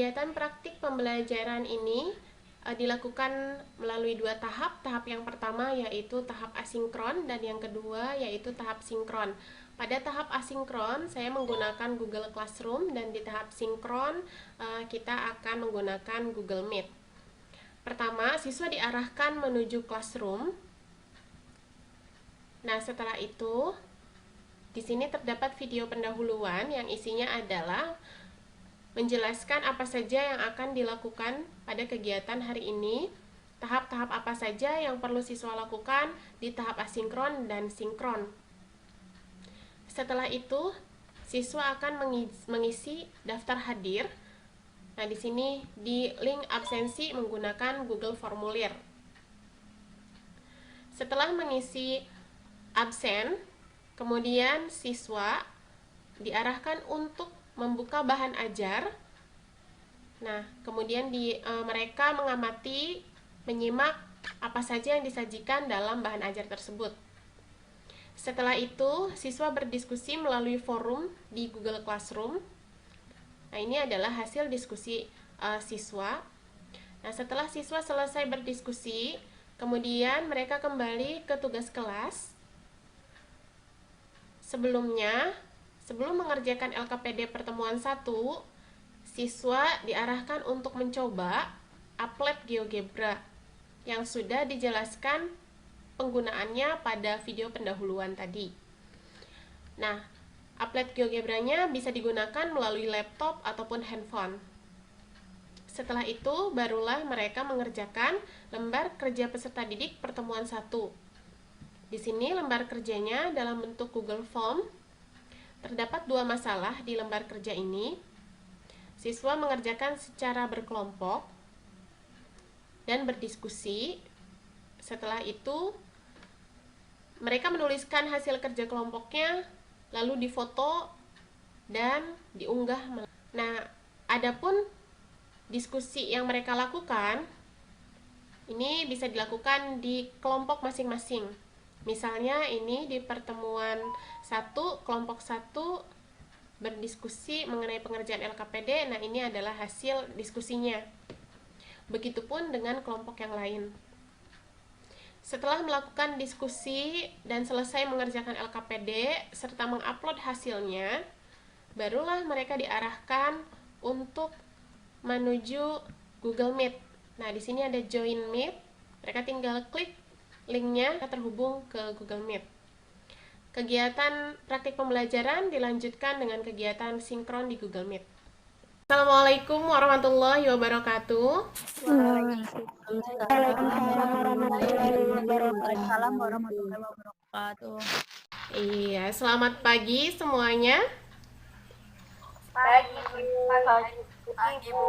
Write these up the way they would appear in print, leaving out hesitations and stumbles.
Kegiatan praktik pembelajaran ini dilakukan melalui dua tahap. Tahap yang pertama yaitu tahap asinkron dan yang kedua yaitu tahap sinkron. Pada tahap asinkron saya menggunakan Google Classroom dan di tahap sinkron kita akan menggunakan Google Meet. Pertama, siswa diarahkan menuju classroom. Nah, setelah itu di sini terdapat video pendahuluan yang isinya adalah menjelaskan apa saja yang akan dilakukan pada kegiatan hari ini, tahap-tahap apa saja yang perlu siswa lakukan di tahap asinkron dan sinkron. Setelah itu, siswa akan mengisi daftar hadir. Nah, di sini di link absensi menggunakan Google Formulir. Setelah mengisi absen, kemudian siswa diarahkan untuk membuka bahan ajar. Nah, kemudian mereka mengamati, menyimak apa saja yang disajikan dalam bahan ajar tersebut. Setelah itu, siswa berdiskusi melalui forum di Google Classroom. Nah, ini adalah hasil diskusi siswa. Nah, setelah siswa selesai berdiskusi, kemudian mereka kembali ke tugas kelas. Sebelum mengerjakan LKPD pertemuan 1, siswa diarahkan untuk mencoba Applet GeoGebra yang sudah dijelaskan penggunaannya pada video pendahuluan tadi. Nah, Applet GeoGebra-nya bisa digunakan melalui laptop ataupun handphone. Setelah itu, barulah mereka mengerjakan lembar kerja peserta didik pertemuan 1. Di sini lembar kerjanya dalam bentuk Google Form. Terdapat dua masalah di lembar kerja ini. Siswa mengerjakan secara berkelompok dan berdiskusi. Setelah itu, mereka menuliskan hasil kerja kelompoknya, lalu difoto dan diunggah. Nah, adapun diskusi yang mereka lakukan, ini bisa dilakukan di kelompok masing-masing. Misalnya ini di pertemuan 1, kelompok 1 berdiskusi mengenai pengerjaan LKPD. Nah, ini adalah hasil diskusinya. Begitupun dengan kelompok yang lain. Setelah melakukan diskusi dan selesai mengerjakan LKPD serta mengupload hasilnya, barulah mereka diarahkan untuk menuju Google Meet. Nah, di sini ada Join Meet. Mereka tinggal klik linknya terhubung ke Google Meet. Kegiatan praktik pembelajaran dilanjutkan dengan kegiatan sinkron di Google Meet. Assalamualaikum warahmatullahi wabarakatuh. Waalaikumsalam warahmatullahi wabarakatuh. Iya, selamat pagi semuanya. Pagi, Bu.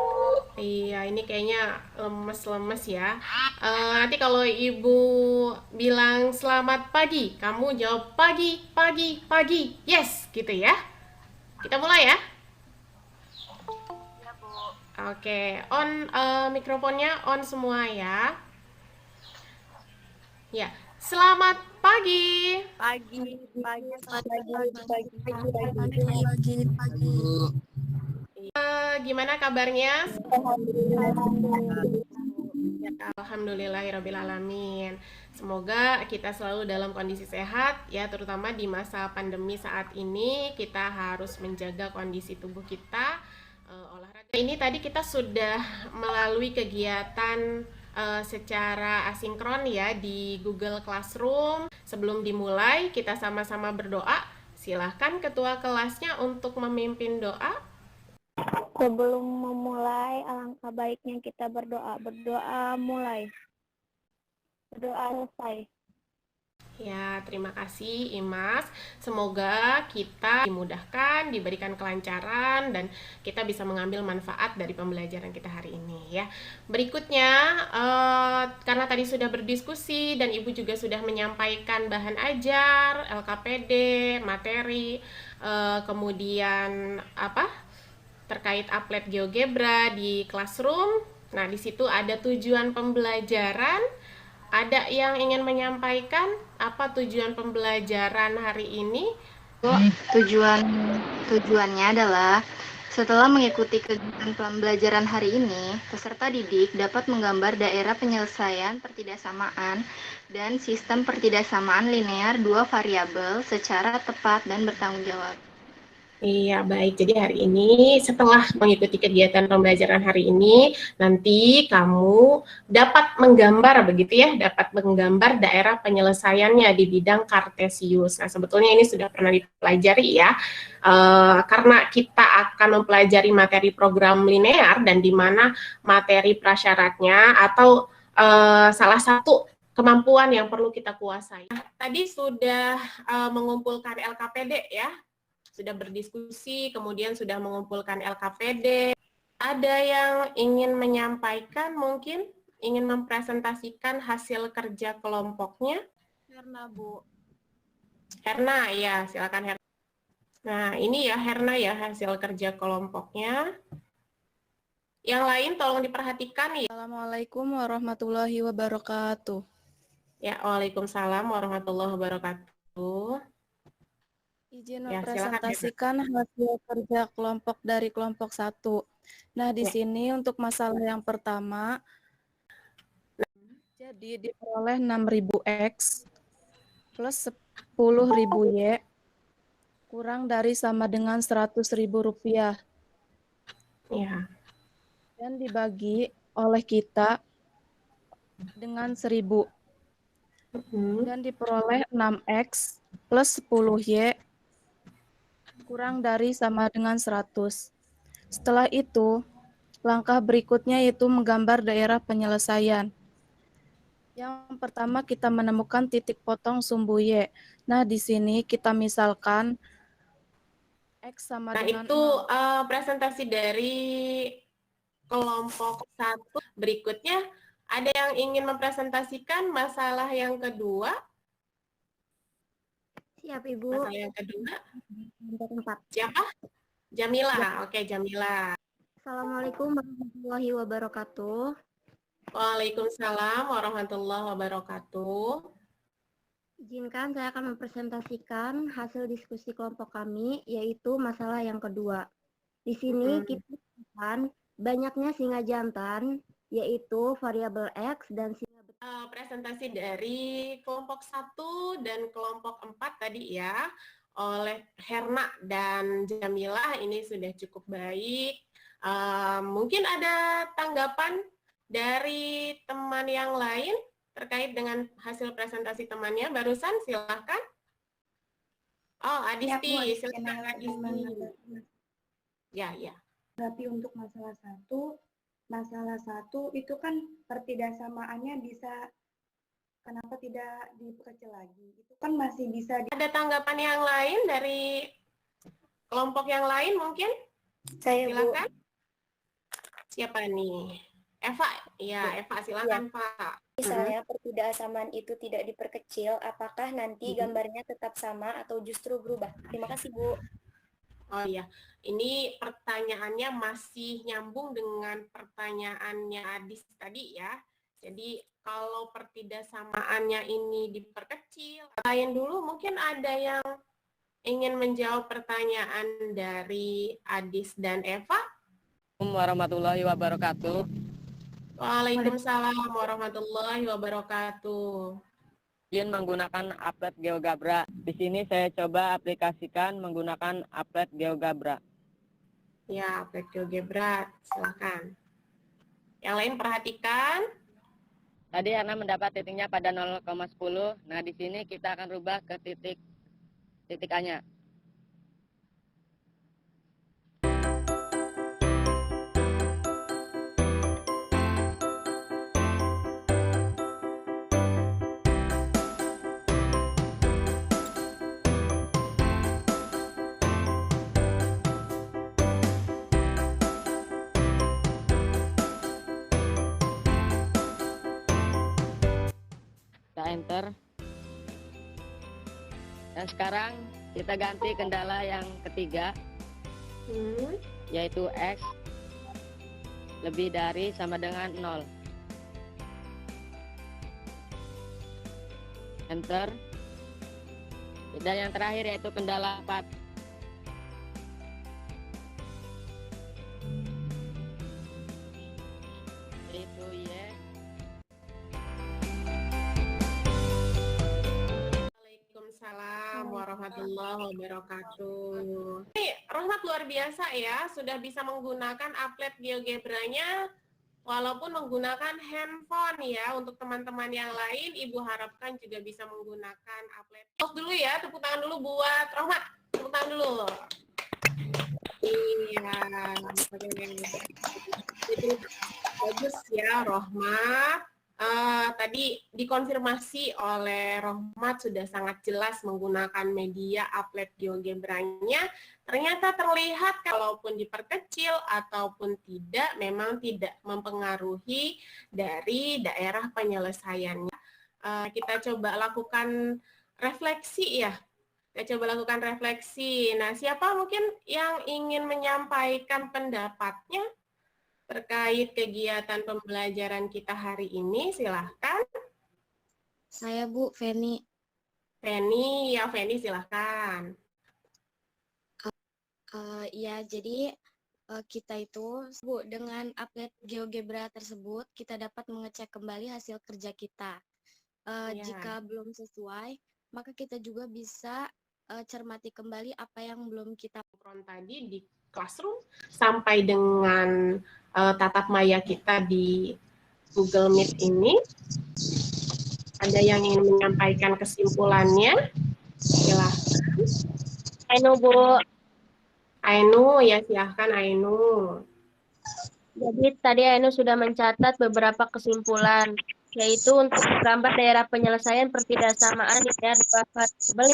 Iya, ini kayaknya lemes-lemes ya. Nanti kalau Ibu bilang selamat pagi, kamu jawab pagi, pagi, pagi. Yes, gitu ya. Kita mulai ya. Ya, Bu. Oke, on mikrofonnya on semua ya. Ya, selamat pagi. Pagi. Gimana kabarnya? Alhamdulillahirrabbilalamin. Semoga kita selalu dalam kondisi sehat ya, terutama di masa pandemi saat ini. Kita harus menjaga kondisi tubuh kita. Olahraga ini tadi kita sudah melalui kegiatan secara asinkron ya di Google Classroom. Sebelum dimulai, kita sama-sama berdoa. Silahkan ketua kelasnya untuk memimpin doa. Sebelum memulai, alangkah baiknya kita berdoa. Berdoa mulai. Berdoa selesai. Ya, terima kasih Imas. Semoga kita dimudahkan, diberikan kelancaran, dan kita bisa mengambil manfaat dari pembelajaran kita hari ini ya. Berikutnya, karena tadi sudah berdiskusi dan Ibu juga sudah menyampaikan bahan ajar, LKPD, materi, kemudian terkait Applet GeoGebra di Classroom. Nah, di situ ada tujuan pembelajaran. Ada yang ingin menyampaikan apa tujuan pembelajaran hari ini? Tujuannya adalah Setelah mengikuti kegiatan pembelajaran hari ini, peserta didik dapat menggambar daerah penyelesaian pertidaksamaan dan sistem pertidaksamaan linear dua variabel secara tepat dan bertanggung jawab. Iya, baik. Jadi hari ini setelah mengikuti kegiatan pembelajaran hari ini, nanti kamu dapat menggambar begitu ya, dapat menggambar daerah penyelesaiannya di bidang kartesius. Nah, sebetulnya ini sudah pernah dipelajari ya, karena kita akan mempelajari materi program linear dan di mana materi prasyaratnya atau salah satu kemampuan yang perlu kita kuasai. Nah, tadi sudah mengumpulkan LKPD ya, sudah berdiskusi, kemudian sudah mengumpulkan LKPD. Ada yang ingin menyampaikan, mungkin ingin mempresentasikan hasil kerja kelompoknya? Herna, Bu. Herna, ya silakan Herna. Nah, ini ya Herna ya hasil kerja kelompoknya. Yang lain tolong diperhatikan ya. Assalamualaikum warahmatullahi wabarakatuh. Ya, waalaikumsalam warahmatullahi wabarakatuh. Izin Ya, mempresentasikan hasil kerja kelompok dari kelompok 1. Nah, di sini untuk masalah yang pertama, jadi diperoleh 6.000 X plus 10.000 Y kurang dari sama dengan 100.000 rupiah. Ya. Dan dibagi oleh kita dengan 1.000. Dan diperoleh 6X plus 10Y kurang dari sama dengan 100. Setelah itu, langkah berikutnya yaitu menggambar daerah penyelesaian. Yang pertama kita menemukan titik potong sumbu Y. Nah, di sini kita misalkan X sama dengan itu presentasi dari kelompok 1. Berikutnya, ada yang ingin mempresentasikan masalah yang kedua? Siap, Ibu. Masalah yang kedua? Kelompok 4. Siapa? Jamila. Oke, Jamila. Assalamualaikum warahmatullahi wabarakatuh. Waalaikumsalam warahmatullahi wabarakatuh. Izinkan saya akan mempresentasikan hasil diskusi kelompok kami, yaitu masalah yang kedua. Di sini kita lihat banyaknya singa jantan, yaitu variabel X dan singa presentasi dari kelompok 1 dan kelompok 4 tadi ya, oleh Herna dan Jamila ini sudah cukup baik. Mungkin ada tanggapan dari teman yang lain terkait dengan hasil presentasi temannya barusan, silahkan. Oh, Adisti, silakan Adisti. Ya. Tapi untuk masalah satu itu kan pertidaksamaannya bisa, kenapa tidak diperkecil lagi? Itu kan masih bisa. Ada tanggapan yang lain dari kelompok yang lain mungkin? Saya, silakan. Bu. Siapa nih? Eva, ya Eva silakan Pak. Misalnya pertidaksamaan itu tidak diperkecil, apakah nanti gambarnya tetap sama atau justru berubah? Terima kasih, Bu. Oh iya, ini pertanyaannya masih nyambung dengan pertanyaannya Adis tadi ya. Jadi kalau pertidaksamaannya ini diperkecil, lain dulu mungkin ada yang ingin menjawab pertanyaan dari Adis dan Eva. Assalamualaikum warahmatullahi wabarakatuh. Waalaikumsalam warahmatullahi wabarakatuh. Izin menggunakan applet GeoGebra. Di sini saya coba aplikasikan menggunakan applet GeoGebra. Ya, applet GeoGebra, silakan. Yang lain perhatikan. Tadi Hana mendapat titiknya pada 0,10. Nah, di sini kita akan rubah ke titik A-nya. Enter. Dan sekarang kita ganti kendala yang ketiga, yaitu X lebih dari sama dengan 0. Enter. Dan yang terakhir yaitu kendala 4. Seperti itu ya. Waalaikumsalam warahmatullahi wabarakatuh. Ini Rohmat luar biasa ya, sudah bisa menggunakan applet GeoGebra-nya walaupun menggunakan handphone ya. Untuk teman-teman yang lain, Ibu harapkan juga bisa menggunakan applet. Dulu ya, tepuk tangan dulu buat Rohmat. Tepuk tangan dulu. Iya, itu bagus ya Rohmat. Tadi dikonfirmasi oleh Rohmat sudah sangat jelas menggunakan media applet GeoGebra-nya. Ternyata terlihat kalaupun diperkecil ataupun tidak, memang tidak mempengaruhi dari daerah penyelesaiannya. Kita coba lakukan refleksi ya. Kita coba lakukan refleksi. Nah, siapa mungkin yang ingin menyampaikan pendapatnya terkait kegiatan pembelajaran kita hari ini? Silahkan. Saya Bu, Feni. Feni, ya Feni silahkan. Ya, jadi kita itu, Bu, dengan applet GeoGebra tersebut, kita dapat mengecek kembali hasil kerja kita. Jika belum sesuai, maka kita juga bisa cermati kembali apa yang belum kita tadi di Classroom sampai dengan tatap maya kita di Google Meet ini. Ada yang ingin menyampaikan kesimpulannya? Silahkan. Ainu Bu. Ainu, ya silahkan Ainu. Jadi tadi Ainu sudah mencatat beberapa kesimpulan, yaitu untuk gambar daerah penyelesaian pertidaksamaan di daerah variabel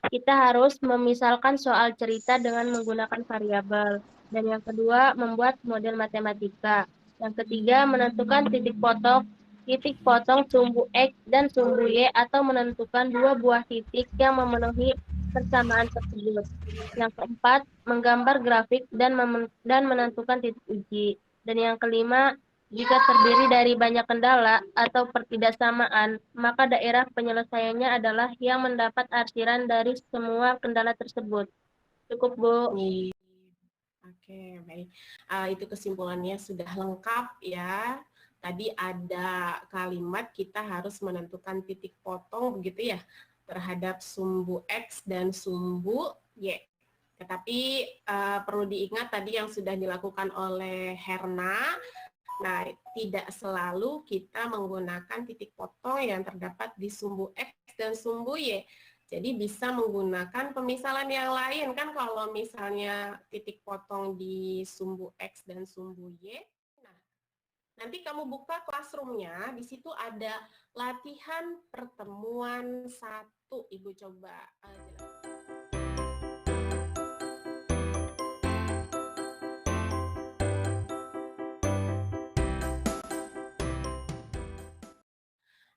kita harus memisalkan soal cerita dengan menggunakan variabel. Dan yang kedua, membuat model matematika. Yang ketiga, menentukan titik potong sumbu X dan sumbu Y atau menentukan dua buah titik yang memenuhi persamaan tersebut. Yang keempat, menggambar grafik dan menentukan titik uji. Dan yang kelima, jika terdiri dari banyak kendala atau pertidaksamaan, maka daerah penyelesaiannya adalah yang mendapat arsiran dari semua kendala tersebut. Cukup, Bu. Oke, baik. Itu kesimpulannya sudah lengkap ya. Tadi ada kalimat kita harus menentukan titik potong begitu ya terhadap sumbu X dan sumbu Y. Tetapi perlu diingat tadi yang sudah dilakukan oleh Herna. Nah, tidak selalu kita menggunakan titik potong yang terdapat di sumbu X dan sumbu Y. Jadi bisa menggunakan pemisalan yang lain kan kalau misalnya titik potong di sumbu X dan sumbu Y. Nah, nanti kamu buka Classroom-nya, di situ ada latihan pertemuan 1. Ibu coba jelaskan.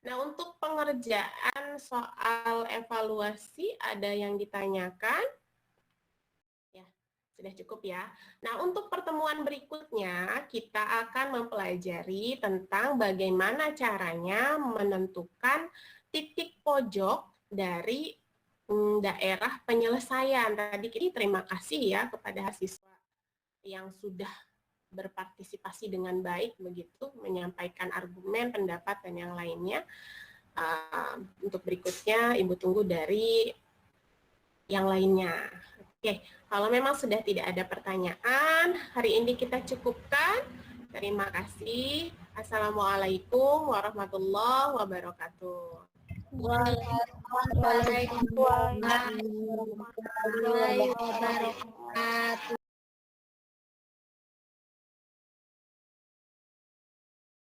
Nah, untuk pengerjaan soal evaluasi ada yang ditanyakan? Ya, sudah cukup ya. Nah, untuk pertemuan berikutnya kita akan mempelajari tentang bagaimana caranya menentukan titik pojok dari daerah penyelesaian. Tadi ini terima kasih ya kepada siswa yang sudah berpartisipasi dengan baik begitu, menyampaikan argumen, pendapat, dan yang lainnya. Untuk berikutnya, Ibu tunggu dari yang lainnya. Oke, kalau memang sudah tidak ada pertanyaan, hari ini kita cukupkan. Terima kasih. Assalamualaikum warahmatullahi wabarakatuh. Waalaikumsalam warahmatullahi wabarakatuh.